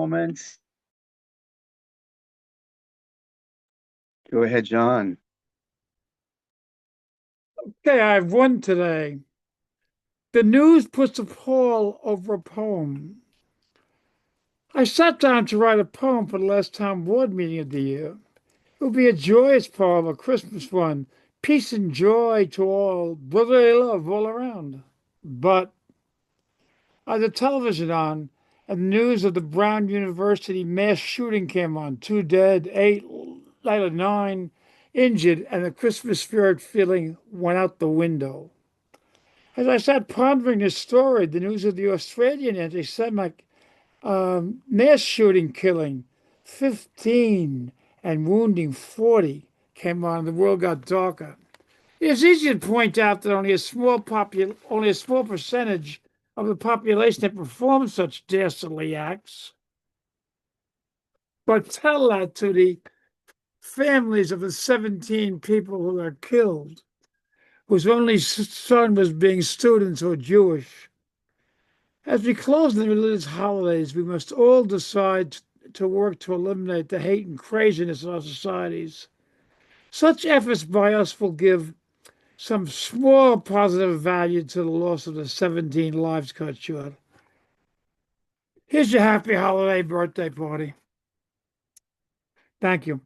moments. Go ahead, John. Okay, I have one today. The news puts a poll over a poem. I sat down to write a poem for the last town board meeting of the year. It will be a joyous poem, a Christmas one. Peace and joy to all, brotherly love all around. But I had the television on, and the news of the Brown University mass shooting came on. 2 dead, 8, later 9 injured, and the Christmas spirit feeling went out the window. As I sat pondering this story, the news of the Australian anti-Semitic mass shooting killing, 15 and wounding 40 came on. The world got darker. It's easy to point out that only a small percentage of the population that performs such dastardly acts. But tell that to the families of the 17 people who are killed, whose only son was being students or Jewish. As we close the religious holidays, we must all decide to work to eliminate the hate and craziness in our societies. Such efforts by us will give some small positive value to the loss of the 17 lives cut short. Here's your happy holiday birthday party. Thank you.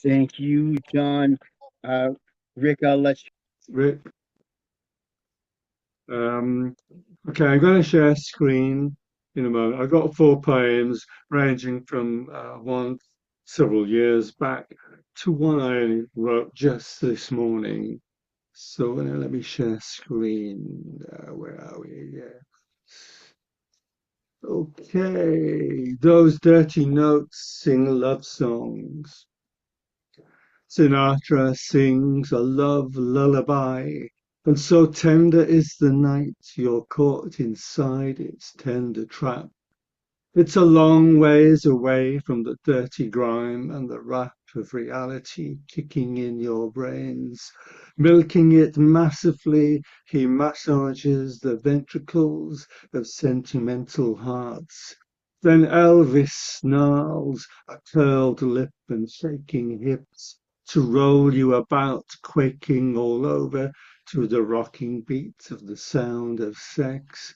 Thank you, John. Rick, I'll let you. Rick. Okay, I'm going to share screen in a moment. I've got 4 poems ranging from one several years back to one I only wrote just this morning. So let me share screen. Where are we? Yeah. Okay, those dirty notes sing love songs. Sinatra sings a love lullaby, and so tender is the night you're caught inside its tender trap. It's a long ways away from the dirty grime and the rap of reality kicking in your brains. Milking it massively, he massages the ventricles of sentimental hearts. Then Elvis snarls, a curled lip and shaking hips, to roll you about, quaking all over to the rocking beat of the sound of sex.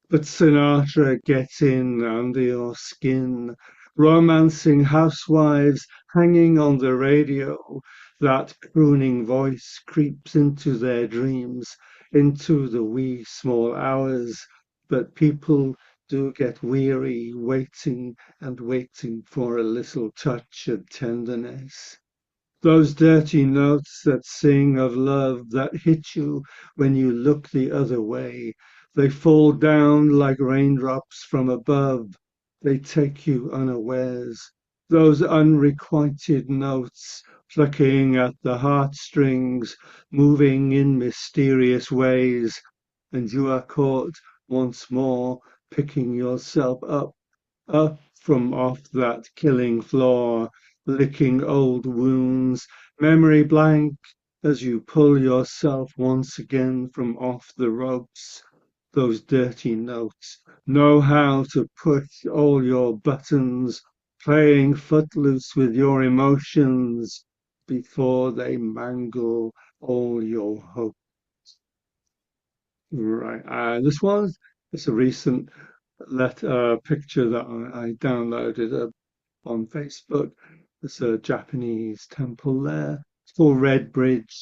But Sinatra gets in under your skin, romancing housewives hanging on the radio. That crooning voice creeps into their dreams, into the wee small hours. But people do get weary waiting and waiting for a little touch of tenderness. Those dirty notes that sing of love that hit you when you look the other way, they fall down like raindrops from above. They take you unawares. Those unrequited notes plucking at the heartstrings, moving in mysterious ways, and you are caught once more picking yourself up from off that killing floor, licking old wounds, memory blank as you pull yourself once again from off the ropes. Those dirty notes know how to push all your buttons, playing footloose with your emotions before they mangle all your hope. Right, this one is a recent picture that I downloaded on Facebook. There's a Japanese temple there. It's called Red Bridge.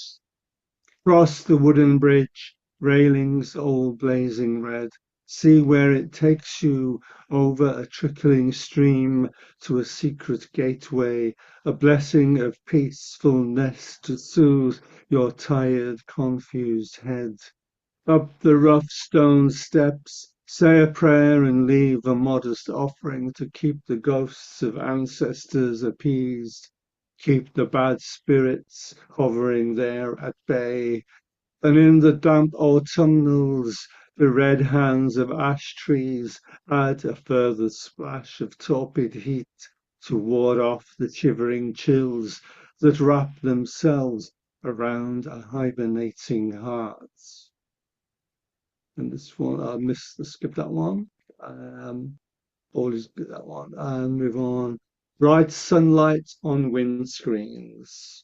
Cross the wooden bridge, railings all blazing red. See where it takes you over a trickling stream to a secret gateway, a blessing of peacefulness to soothe your tired, confused head. Up the rough stone steps, say a prayer and leave a modest offering to keep the ghosts of ancestors appeased, keep the bad spirits hovering there at bay. And in the damp autumnals, the red hands of ash trees add a further splash of torpid heat to ward off the shivering chills that wrap themselves around a hibernating heart. And this one, skip that one. All is good, that one. And move on. Bright sunlight on windscreens.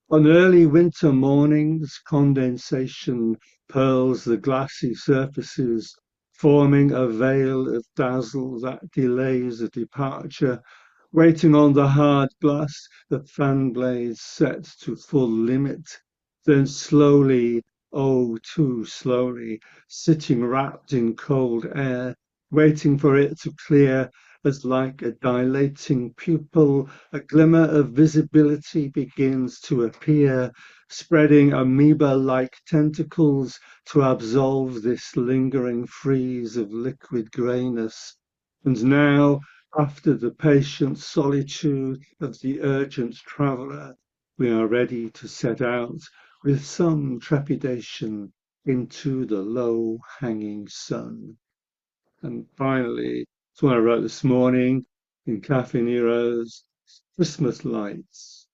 On early winter mornings, condensation pearls the glassy surfaces, forming a veil of dazzle that delays a departure, waiting on the hard glass, the fan blades set to full limit, then slowly, oh, too slowly, sitting wrapped in cold air, waiting for it to clear, as like a dilating pupil, a glimmer of visibility begins to appear, spreading amoeba-like tentacles to absolve this lingering freeze of liquid greyness. And now, after the patient solitude of the urgent traveller, we are ready to set out with some trepidation into the low-hanging sun. And finally, it's one I wrote this morning in Cafe Nero's, Christmas lights.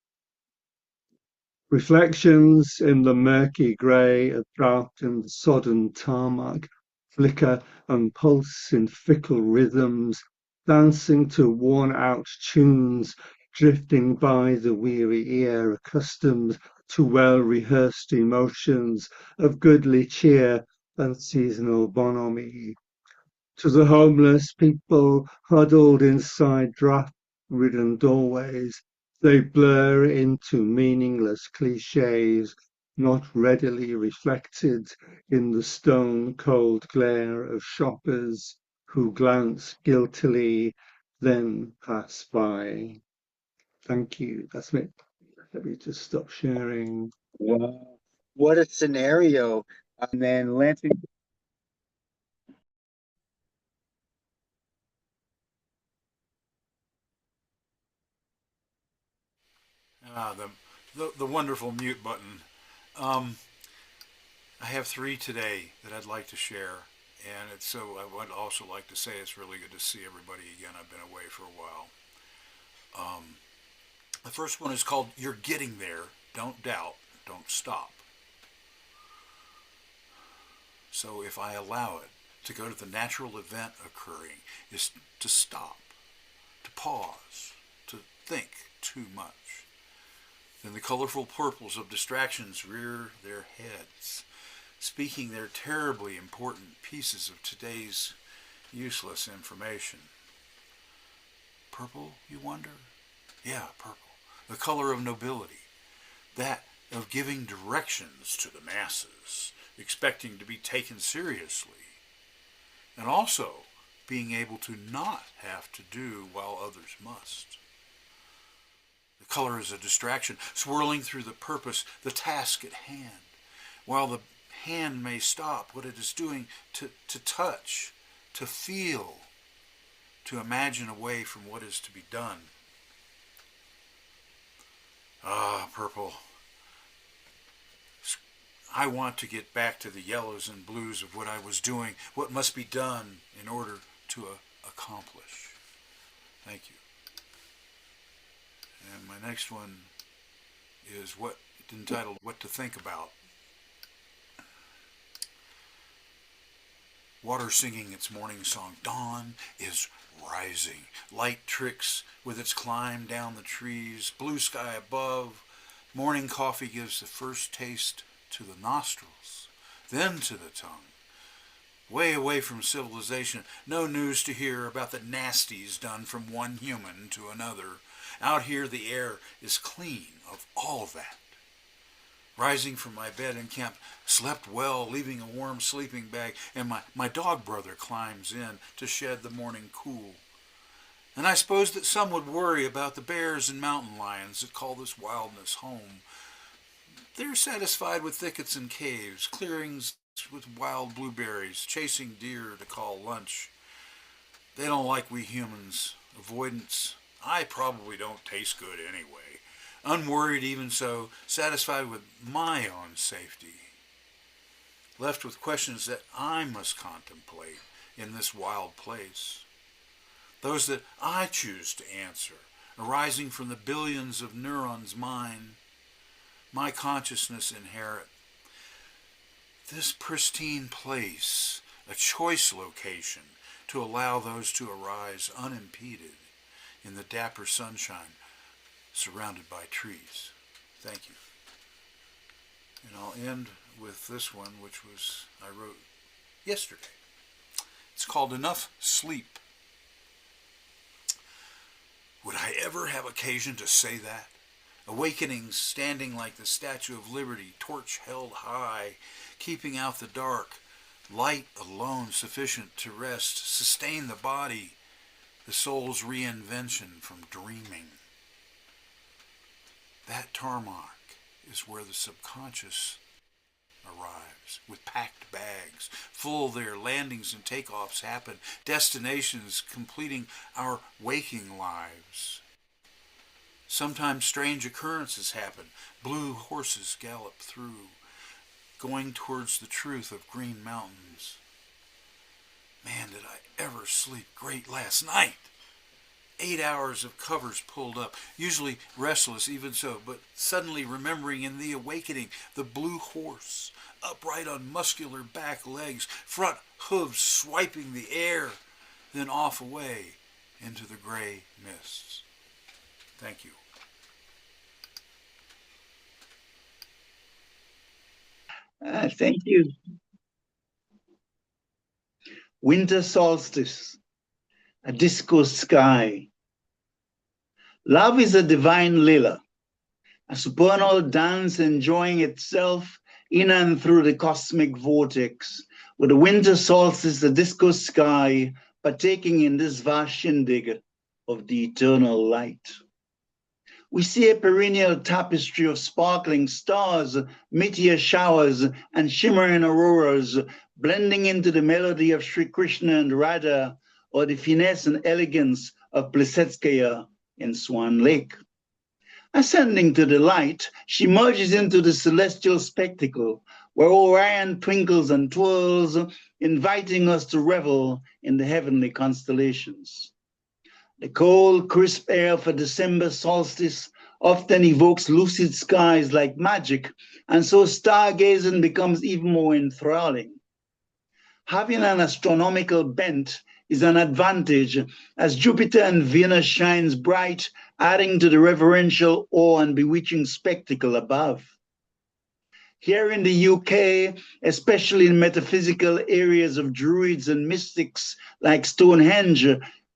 Reflections in the murky grey of darkened, sodden tarmac flicker and pulse in fickle rhythms, dancing to worn-out tunes, drifting by the weary ear, accustomed to well-rehearsed emotions of goodly cheer and seasonal bonhomie. To the homeless people huddled inside draft-ridden doorways, they blur into meaningless cliches, not readily reflected in the stone-cold glare of shoppers who glance guiltily, then pass by. Thank you. That's it. Let me just stop sharing. Wow. What a scenario. And then Lansing. The wonderful mute button. Um, I have 3 today that I'd like to share, and I would also like to say it's really good to see everybody again. I've been away for a while. The first one is called "You're Getting There. Don't Doubt. Don't Stop." So if I allow it to go to the natural event occurring, is to stop, to pause, to think too much. Then the colorful purples of distractions rear their heads, speaking their terribly important pieces of today's useless information. Purple, you wonder? Yeah, purple. The color of nobility. That of giving directions to the masses, expecting to be taken seriously. And also being able to not have to do while others must. The color is a distraction, swirling through the purpose, the task at hand, while the hand may stop what it is doing to touch, to feel, to imagine away from what is to be done. Ah, purple. I want to get back to the yellows and blues of what I was doing, what must be done in order to accomplish. Thank you. And my next one is entitled "What to Think About." Water singing its morning song. Dawn is rising. Light tricks with its climb down the trees. Blue sky above. Morning coffee gives the first taste to the nostrils, then to the tongue. Way away from civilization. No news to hear about the nasties done from one human to another. Out here the air is clean of all that. Rising from my bed in camp, slept well, leaving a warm sleeping bag, and my dog brother climbs in to shed the morning cool. And I suppose that some would worry about the bears and mountain lions that call this wildness home. They're satisfied with thickets and caves, clearings with wild blueberries, chasing deer to call lunch. They don't like we humans. Avoidance. I probably don't taste good anyway. Unworried even so, satisfied with my own safety. Left with questions that I must contemplate in this wild place. Those that I choose to answer, arising from the billions of neurons mine, my consciousness inherit. This pristine place, a choice location to allow those to arise unimpeded in the dapper sunshine surrounded by trees. Thank you. And I'll end with this one, which I wrote yesterday. It's called Enough Sleep. Would I ever have occasion to say that? Awakening, standing like the Statue of Liberty, torch held high, keeping out the dark, light alone sufficient to rest, sustain the body, the soul's reinvention from dreaming. That tarmac is where the subconscious arrives with packed bags, full their landings and takeoffs happen, destinations completing our waking lives. Sometimes strange occurrences happen. Blue horses gallop through, going towards the truth of green mountains. Man, did I ever sleep great last night. 8 hours of covers pulled up, usually restless even so, but suddenly remembering in the awakening the blue horse, upright on muscular back legs, front hooves swiping the air, then off away into the gray mists. Thank you. Thank you. Winter solstice, a disco sky. Love is a divine lila, a supernal dance enjoying itself in and through the cosmic vortex, with the winter solstice, the disco sky, partaking in this vast shindig of the eternal light. We see a perennial tapestry of sparkling stars, meteor showers, and shimmering auroras, blending into the melody of Sri Krishna and Radha, or the finesse and elegance of Plisetskaya in Swan Lake. Ascending to the light, she merges into the celestial spectacle, where Orion twinkles and twirls, inviting us to revel in the heavenly constellations. The cold, crisp air of a December solstice often evokes lucid skies like magic, and so stargazing becomes even more enthralling. Having an astronomical bent is an advantage, as Jupiter and Venus shines bright, adding to the reverential awe and bewitching spectacle above. Here in the UK, especially in metaphysical areas of druids and mystics like Stonehenge,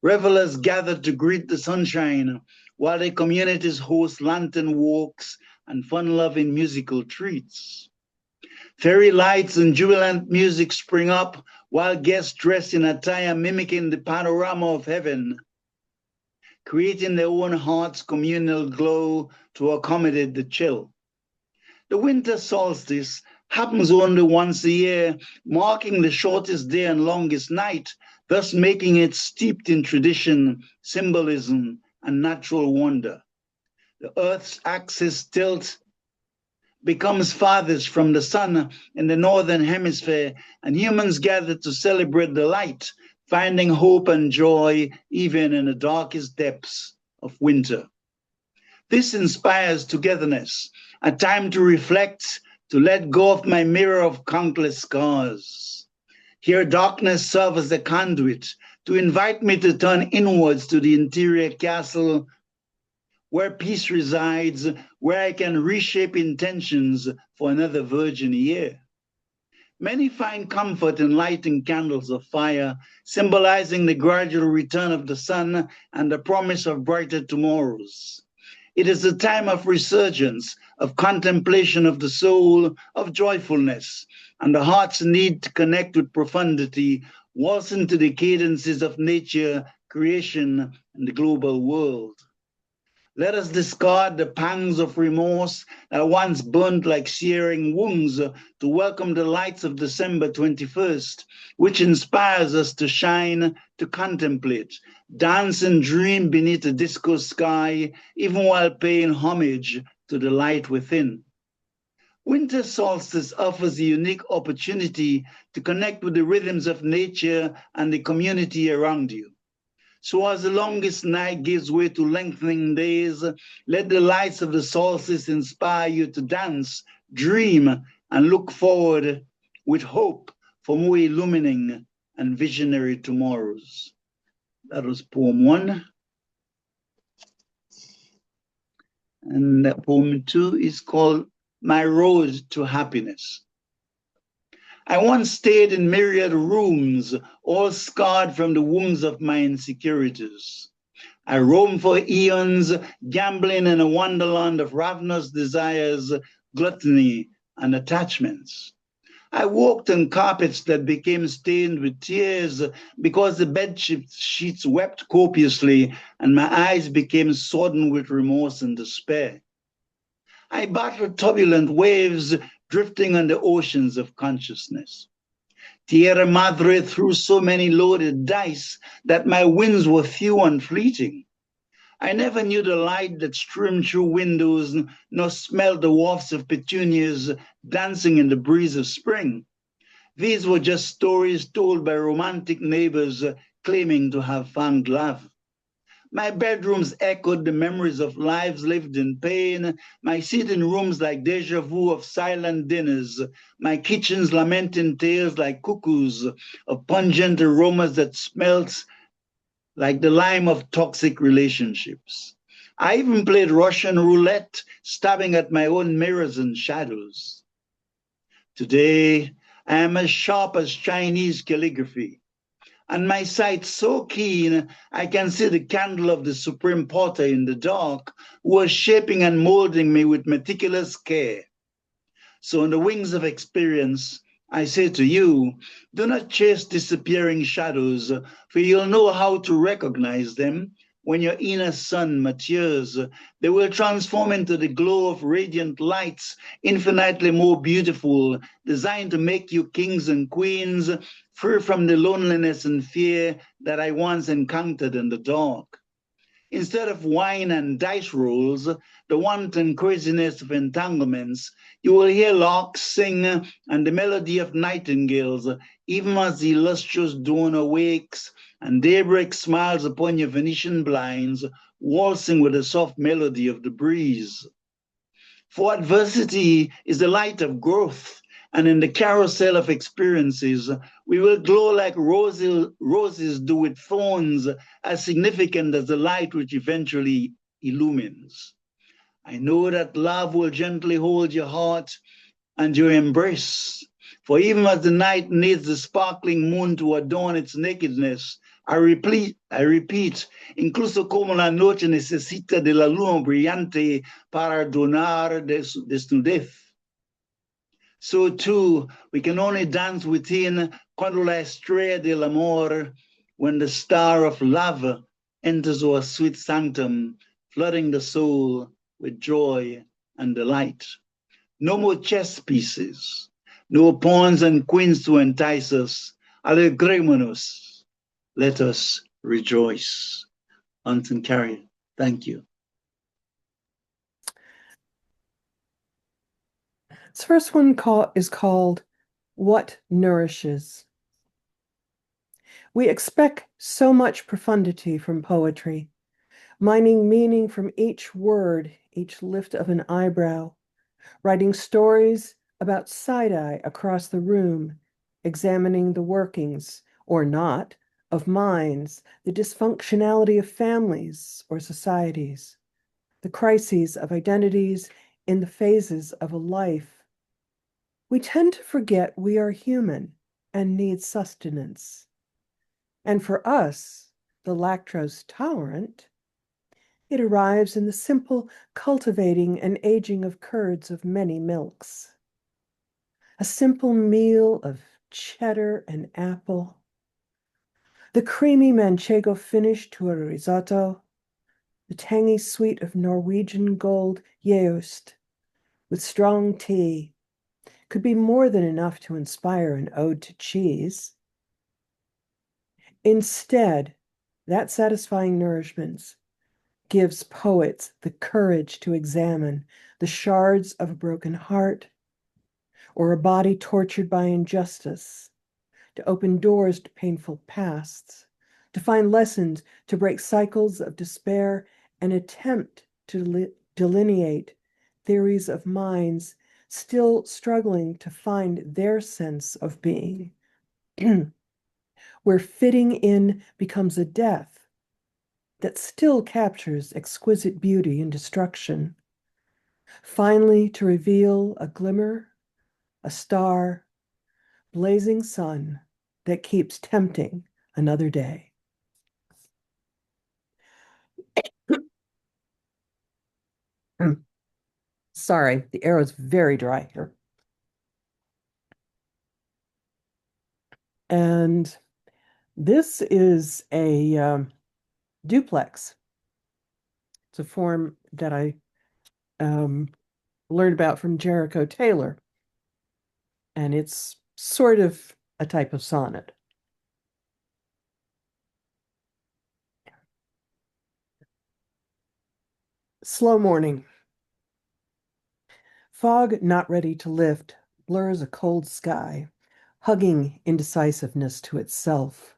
revelers gather to greet the sunshine, while their communities host lantern walks and fun-loving musical treats. Fairy lights and jubilant music spring up, while guests dressed in attire mimicking the panorama of heaven, creating their own heart's communal glow to accommodate the chill. The winter solstice happens only once a year, marking the shortest day and longest night, thus making it steeped in tradition, symbolism, and natural wonder. The Earth's axis tilt becomes farthest from the sun in the northern hemisphere, and humans gather to celebrate the light, finding hope and joy even in the darkest depths of winter. This inspires togetherness, a time to reflect, to let go of my mirror of countless scars. Here darkness serves as a conduit to invite me to turn inwards to the interior castle where peace resides, where I can reshape intentions for another virgin year. Many find comfort in lighting candles of fire, symbolizing the gradual return of the sun and the promise of brighter tomorrows. It is a time of resurgence, of contemplation of the soul, of joyfulness, and the heart's need to connect with profundity, waltzing to the cadences of nature, creation, and the global world. Let us discard the pangs of remorse that once burned like searing wounds to welcome the lights of December 21st, which inspires us to shine, to contemplate, dance and dream beneath a disco sky, even while paying homage to the light within. Winter solstice offers a unique opportunity to connect with the rhythms of nature and the community around you. So as the longest night gives way to lengthening days, let the lights of the solstice inspire you to dance, dream, and look forward with hope for more illumining and visionary tomorrows. That was poem 1. And poem 2 is called My Road to Happiness. I once stayed in myriad rooms, all scarred from the wounds of my insecurities. I roamed for eons, gambling in a wonderland of ravenous desires, gluttony, and attachments. I walked on carpets that became stained with tears because the bed sheets wept copiously and my eyes became sodden with remorse and despair. I battled turbulent waves drifting on the oceans of consciousness. Tierra Madre threw so many loaded dice that my wins were few and fleeting. I never knew the light that streamed through windows, nor smelled the wafts of petunias dancing in the breeze of spring. These were just stories told by romantic neighbors claiming to have found love. My bedrooms echoed the memories of lives lived in pain, my sitting rooms like deja vu of silent dinners, my kitchens lamenting tales like cuckoos of pungent aromas that smelt like the lime of toxic relationships. I even played Russian roulette, stabbing at my own mirrors and shadows. Today, I am as sharp as Chinese calligraphy, and my sight so keen I can see the candle of the Supreme Potter in the dark, who was shaping and molding me with meticulous care. So on the wings of experience, I say to you, do not chase disappearing shadows, for you'll know how to recognize them. When your inner sun matures, they will transform into the glow of radiant lights, infinitely more beautiful, designed to make you kings and queens, free from the loneliness and fear that I once encountered in the dark. Instead of wine and dice rolls, the wanton craziness of entanglements, you will hear larks sing and the melody of nightingales, even as the illustrious dawn awakes and daybreak smiles upon your Venetian blinds, waltzing with the soft melody of the breeze. For adversity is the light of growth, and in the carousel of experiences, we will glow like roses do with thorns, as significant as the light which eventually illumines. I know that love will gently hold your heart and your embrace. For even as the night needs the sparkling moon to adorn its nakedness, I repeat, incluso como la noche necesita de la luna brillante para adornar desnudez. So too, we can only dance within cuando la estrella del amor, when the star of love enters our sweet sanctum, flooding the soul with joy and delight. No more chess pieces, no pawns and queens to entice us. Alegrémonos. Let us rejoice. Anton Carrier, thank you. This first one is called What Nourishes. We expect so much profundity from poetry, mining meaning from each word, each lift of an eyebrow, writing stories about side-eye across the room, examining the workings, or not, of minds, the dysfunctionality of families or societies, the crises of identities in the phases of a life. We tend to forget we are human and need sustenance. And for us, the lactose tolerant, it arrives in the simple cultivating and aging of curds of many milks. A simple meal of cheddar and apple, the creamy manchego finish to a risotto, the tangy sweet of Norwegian gold Yeost with strong tea could be more than enough to inspire an ode to cheese. Instead, that satisfying nourishment gives poets the courage to examine the shards of a broken heart or a body tortured by injustice, to open doors to painful pasts, to find lessons, to break cycles of despair, and attempt to delineate theories of minds still struggling to find their sense of being where fitting in becomes a death that still captures exquisite beauty and destruction, finally to reveal a glimmer, a star, blazing sun that keeps tempting another day. Sorry, the arrow's very dry here. And this is a duplex. It's a form that I learned about from Jericho Taylor. And it's sort of a type of sonnet. Slow morning. Fog not ready to lift blurs a cold sky, hugging indecisiveness to itself.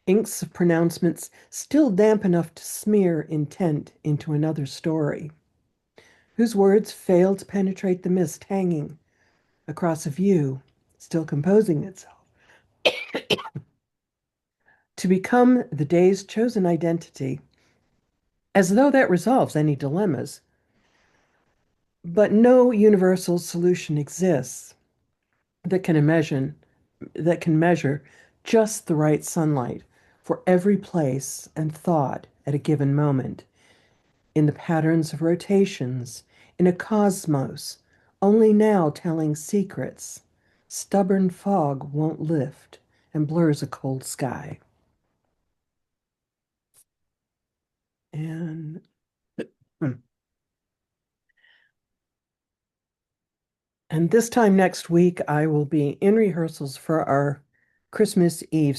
Inks of pronouncements still damp enough to smear intent into another story, whose words fail to penetrate the mist hanging across a view still composing itself. To become the day's chosen identity, as though that resolves any dilemmas. But no universal solution exists that can measure just the right sunlight for every place and thought at a given moment, in the patterns of rotations, in a cosmos only now telling secrets. Stubborn fog won't lift and blurs a cold sky. And this time next week, I will be in rehearsals for our Christmas Eve